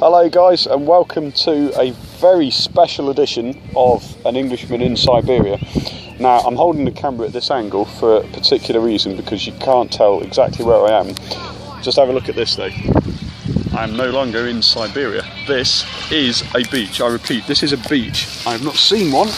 Hello guys, and welcome to a very special edition of An Englishman in Siberia. Now, I'm holding the camera at this angle for a particular reason, because you can't tell exactly where I am. Just have a look at this though. I am no longer in Siberia. This is a beach. I repeat, this is a beach. I have not seen one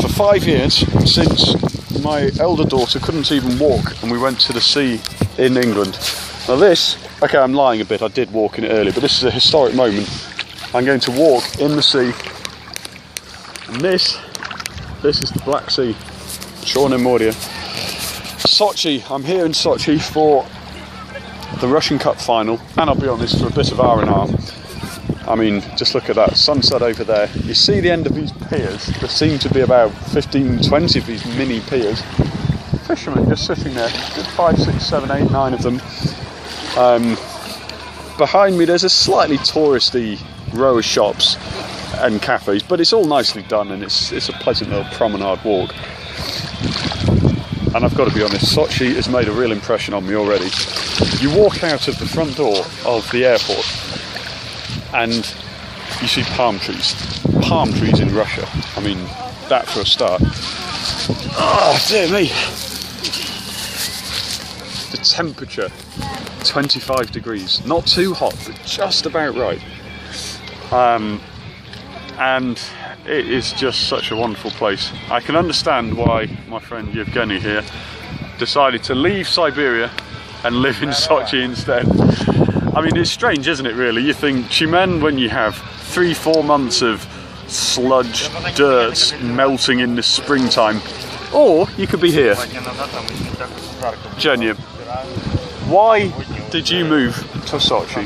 for 5 years, since my elder daughter couldn't even walk and we went to the sea in England. Now this, okay, I'm lying a bit, I did walk in it earlier, but this is a historic moment. I'm going to walk in the sea, and this is the Black Sea, Moria. Sochi, I'm here in Sochi for the Russian Cup final, and I'll be honest, for a bit of R&R. I mean, just look at that sunset over there. You see the end of these piers. There seem to be about 15, 20 of these mini piers. Fishermen just sitting there, 5, 6, 7, 8, 9 of them. Behind me there's a slightly touristy row of shops and cafes, but it's all nicely done, and it's a pleasant little promenade walk. And I've got to be honest, Sochi has made a real impression on me already. You walk out of the front door of the airport and you see palm trees. Palm trees in Russia. I mean, that for a start. Oh, dear me. The temperature, 25 degrees. Not too hot, but just about right. And it is just such a wonderful place. I can understand why my friend Yevgeny here decided to leave Siberia and live in Sochi instead. I mean, it's strange, isn't it, really? You think Tyumen, when you have 3-4 months of sludge, dirt melting in the springtime, or you could be here. Genya, why did you move to Sochi?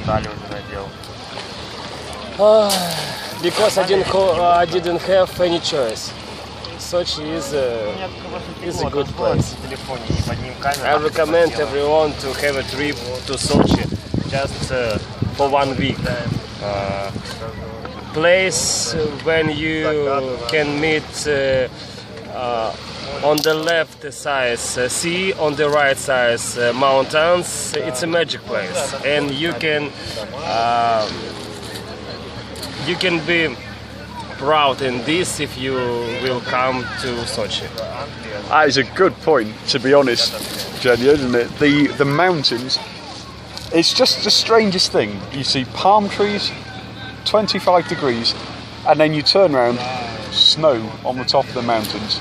Because I didn't have any choice. Sochi is a good place. I recommend everyone to have a trip to Sochi just for 1 week. Place when you can meet on the left side sea, on the right side mountains. It's a magic place, and you can be proud in this if you will come to Sochi. That is a good point, to be honest, Genya, isn't it? The mountains, it's just the strangest thing. You see palm trees, 25 degrees, and then you turn around, snow on the top of the mountains.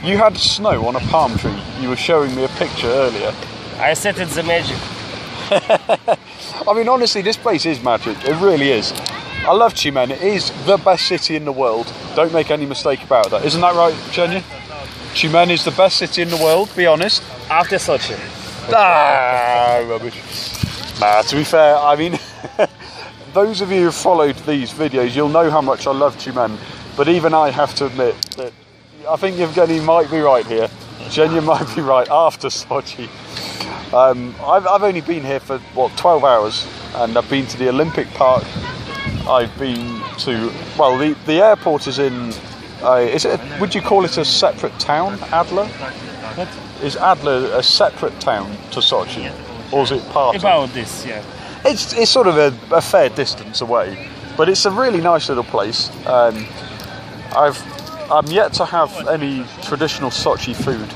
You had snow on a palm tree. You were showing me a picture earlier. I said it's a magic. I mean, honestly, this place is magic. It really is. I love Tyumen. It is the best city in the world. Don't make any mistake about that. Isn't that right, Genya? Tyumen is the best city in the world, be honest. After Sochi. Ah, rubbish. Nah, to be fair, I mean, those of you who have followed these videos, you'll know how much I love Tyumen. But even I have to admit that I think Yevgeny might be right here. Genya might be right after Sochi. I've only been here for, 12 hours, and I've been to the Olympic Park. I've been to, well, the airport is in, would you call it a separate town, Adler? What? Is Adler a separate town to Sochi? Or is it part About this, yeah. It's sort of a fair distance away, but it's a really nice little place. I'm yet to have any traditional Sochi food,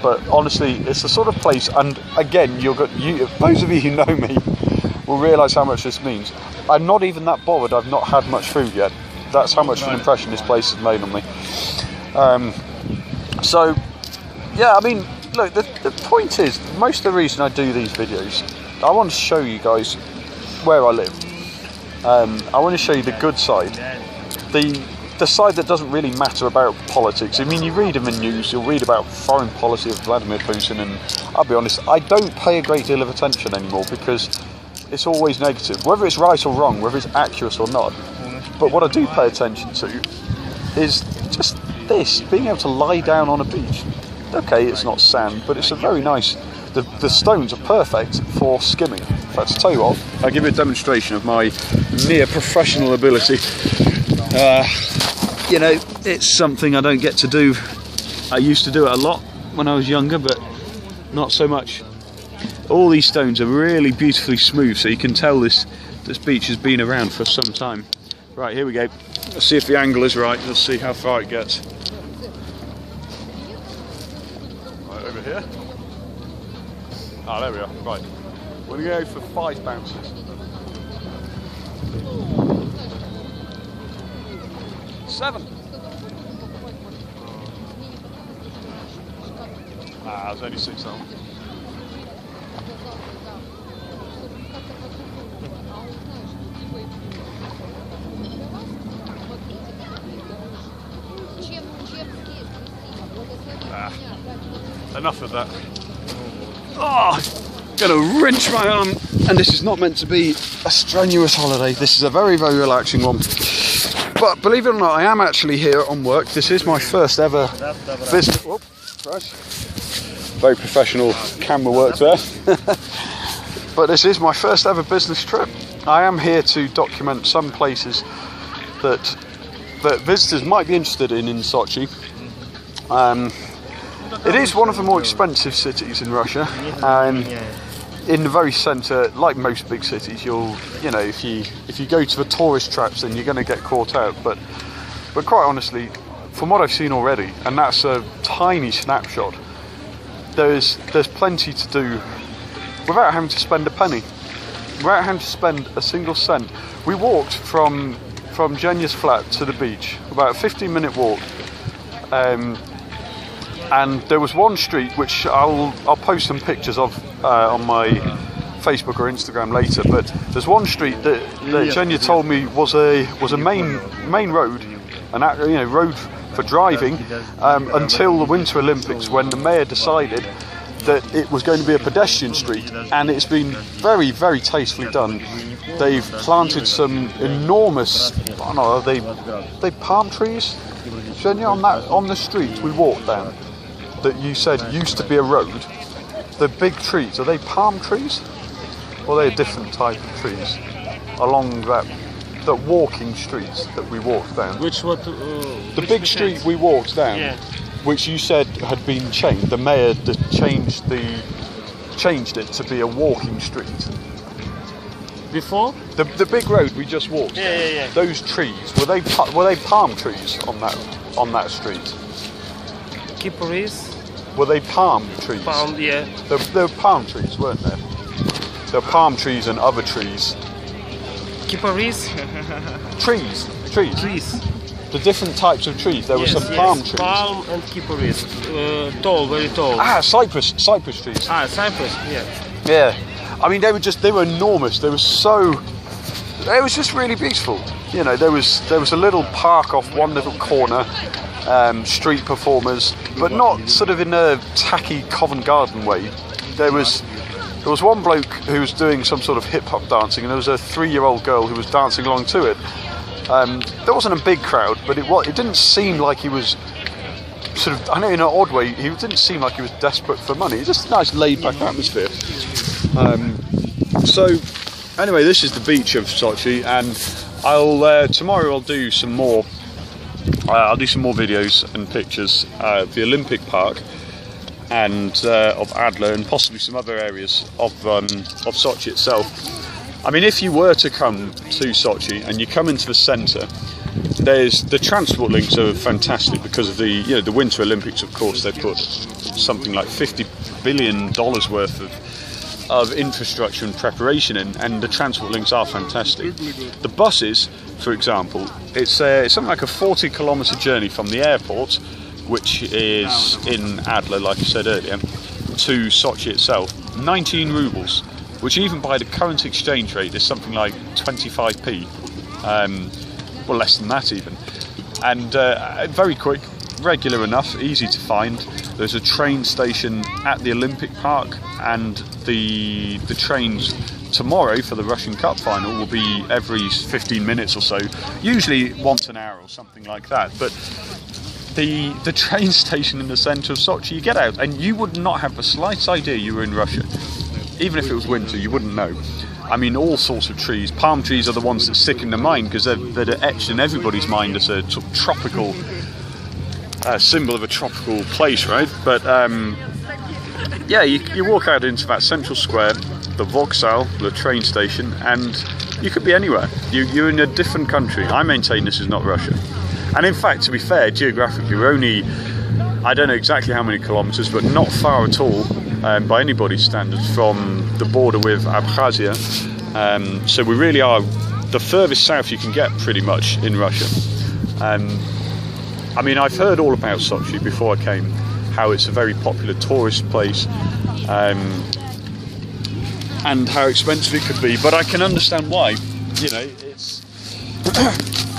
but honestly, it's the sort of place, and again, those of you who know me will realise how much this means. I'm not even that bothered I've not had much food yet. That's how much of an impression this place has made on me. So, yeah, I mean, look, the point is, most of the reason I do these videos, I want to show you guys where I live. I want to show you the good side. The side that doesn't really matter about politics. I mean, you read in the news, you'll read about foreign policy of Vladimir Putin, and I'll be honest, I don't pay a great deal of attention anymore, because it's always negative, whether it's right or wrong, whether it's accurate or not. But what I do pay attention to is just this, being able to lie down on a beach. Okay, it's not sand, but it's a very nice, the stones are perfect for skimming. In fact, to tell you what, I'll give you a demonstration of my near professional ability. You know, it's something I don't get to do. I used to do it a lot when I was younger, but not so much All these stones are really beautifully smooth, so you can tell this beach has been around for some time. Right, here we go. Let's see if the angle is right. Let's see how far it gets. Right, over here. Ah, there we are. Right. We're going to go for 5 bounces. 7. Ah, there's only 6 on. Ah, enough of that. Oh, gonna wrench my arm, and this is not meant to be a strenuous holiday. This is a very, very relaxing one. But believe it or not, I am actually here on work. This is my first ever visit. Whoop, crash. Very professional camera work there. But this is my first ever business trip. I am here to document some places that visitors might be interested in Sochi. It is one of the more expensive cities in Russia, and in the very centre, like most big cities, you know, if you go to the tourist traps, then you're going to get caught out. But quite honestly, from what I've seen already, and that's a tiny snapshot, there's plenty to do without having to spend a penny, without having to spend a single cent. We walked from Jenya's flat to the beach, about a 15-minute walk. And there was one street which I'll post some pictures of on my Facebook or Instagram later. But there's one street that Jenya told me was a main road, road for driving until the Winter Olympics, when the mayor decided that it was going to be a pedestrian street, and it's been very, very tastefully done. They've planted some enormous, I don't know, are they palm trees? Jenya, on the street we walked down, that you said used to be a road, the big trees, are they palm trees? Or are they a different type of trees along that walking streets that we walked down? The big street we walked down, yeah, which you said had been changed. The mayor changed it to be a walking street. Before? The big road we just walked. Yeah. Those trees, were they palm trees on that street? Cypress. Were they palm trees? Palm, yeah. There were palm trees, weren't there? There were palm trees and other trees. Cypress. Trees. The different types of trees. There were some palm trees. Palm and cypress. Tall, very tall. Ah, cypress trees. Ah, cypress. Yeah. Yeah. I mean, they were enormous. It was just really beautiful. You know, there was a little park off one little corner. Street performers, but not sort of in a tacky Covent Garden way. There was one bloke who was doing some sort of hip-hop dancing, and there was a 3-year-old girl who was dancing along to it. There wasn't a big crowd, but it didn't seem like he was sort of, I know in an odd way, he didn't seem like he was desperate for money. It's just a nice laid-back atmosphere. So anyway, this is the beach of Sochi, and tomorrow I'll do some more. I'll do some more videos and pictures of the Olympic Park and of Adler, and possibly some other areas of Sochi itself. I mean, if you were to come to Sochi and you come into the centre, there's the transport links are fantastic because of the Winter Olympics. Of course, they put something like $50 billion worth of infrastructure and preparation in, and the transport links are fantastic. The buses, for example, it's something like a 40-kilometre journey from the airport, which is in Adler, like I said earlier, to Sochi itself. 19 rubles, which even by the current exchange rate is something like 25p, well, less than that even. And very quick, regular enough, easy to find. There's a train station at the Olympic Park, and the trains tomorrow for the Russian Cup final will be every 15 minutes or so, usually once an hour or something like that. But the train station in the centre of Sochi, you get out and you would not have the slightest idea you were in Russia. Even if it was winter, you wouldn't know. I mean, all sorts of trees. Palm trees are the ones that stick in the mind because they're etched in everybody's mind as a sort of tropical symbol of a tropical place, right? But yeah, you walk out into that central square, the Vokzal, the train station, and you could be anywhere. You're in a different country. I maintain this is not Russia. And in fact, to be fair, geographically, we're only, I don't know exactly how many kilometres, but not far at all, by anybody's standards, from the border with Abkhazia. So we really are the furthest south you can get, pretty much, in Russia. I mean, I've heard all about Sochi before I came, how it's a very popular tourist place, and how expensive it could be, but I can understand why. You know,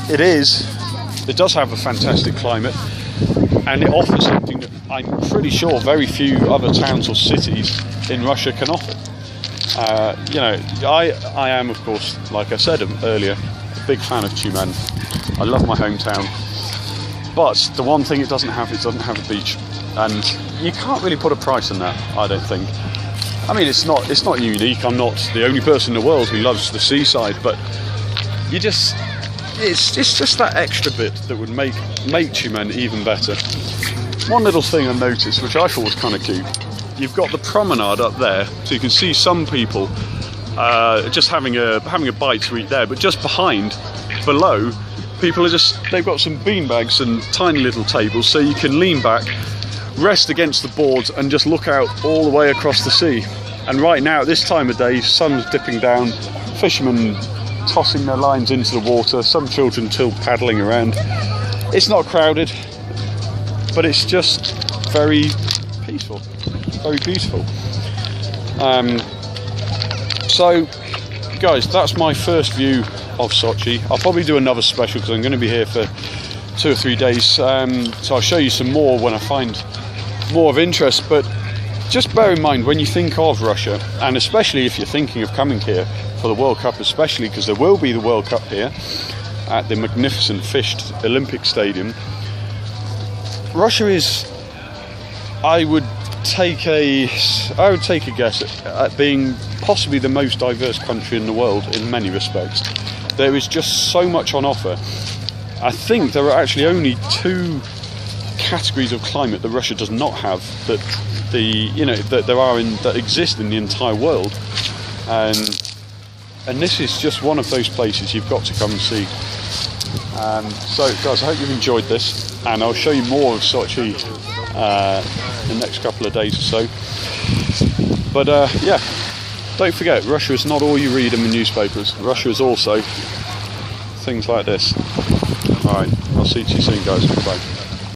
it does have a fantastic climate, and it offers something that I'm pretty sure very few other towns or cities in Russia can offer. You know, I am, of course, like I said earlier, a big fan of Tyumen. I love my hometown, but the one thing it doesn't have a beach, and you can't really put a price on that, I don't think. I mean, it's not unique. I'm not the only person in the world who loves the seaside, but it's just that extra bit that would make Tyumen even better. One little thing I noticed, which I thought was kind of cute, you've got the promenade up there, so you can see some people just having a bite to eat there, but just below, people they've got some beanbags and tiny little tables, so you can lean back, rest against the boards, and just look out all the way across the sea. And right now, at this time of day, sun's dipping down, fishermen tossing their lines into the water, some children still paddling around. It's not crowded, but it's just very peaceful, very beautiful. So, guys, that's my first view of Sochi. I'll probably do another special because I'm going to be here for 2 or 3 days, so I'll show you some more when I find more of interest. But just bear in mind, when you think of Russia, and especially if you're thinking of coming here for the World Cup, especially because there will be the World Cup here at the magnificent fished Olympic Stadium, Russia is, I would take a guess at being possibly the most diverse country in the world in many respects. There is just so much on offer. I think there are actually only 2 categories of climate that Russia does not have that that exist in the entire world, and this is just one of those places you've got to come and see. So guys, I hope you've enjoyed this, and I'll show you more of Sochi in the next couple of days or so. But yeah, don't forget, Russia is not all you read in the newspapers. Russia is also things like this. Alright, I'll see you soon, guys. Bye.